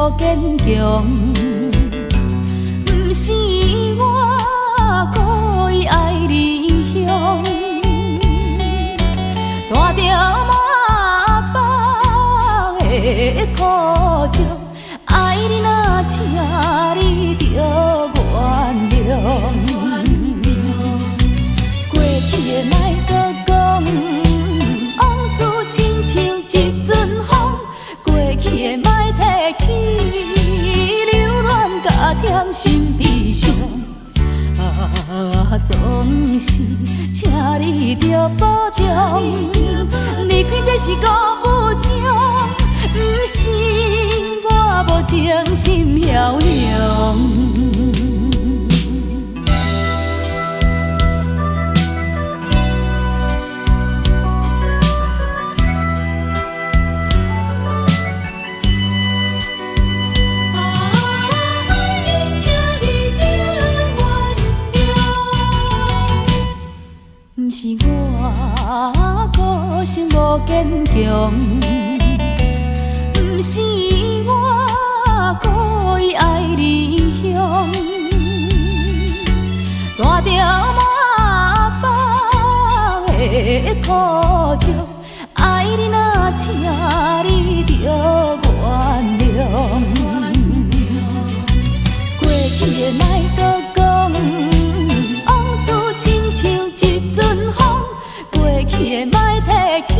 无坚强，不是我故意爱离乡，带着满腹的苦衷，爱你若请你着原谅。过去的莫搁讲，往事亲像一阵风，过去的莫提起，留恋甲添心悲伤。总是请你着保重，离开这是辜负情，不是我无情心飘扬。不是我个性无坚强，不是我故意爱离乡，带着满腹的苦衷，爱你若请你着原谅。过去的莫搁讲，往事亲像一阵风，过去的莫提起，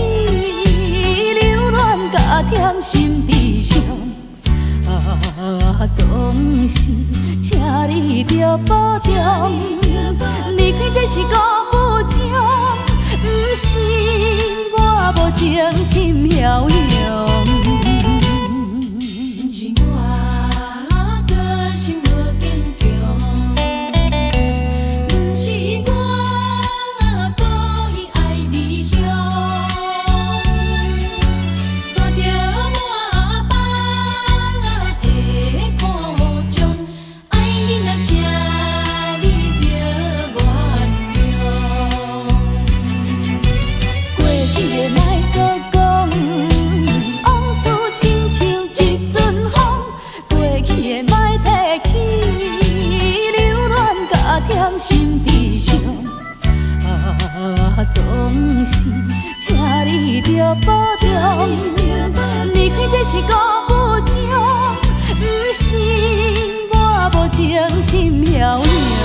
留恋甲添心悲伤。总是请你着保重，离开这是辜负情，不是我无情心飘扬。是我个性无坚强，不是我故意爱离乡，带着满腹的苦衷，爱你若请你着原谅。过去的莫搁讲，往事亲像一阵风，过去的莫提起，留恋甲添心悲伤。总是请你着保重，离开这是辜负情，不是我无情心飘扬。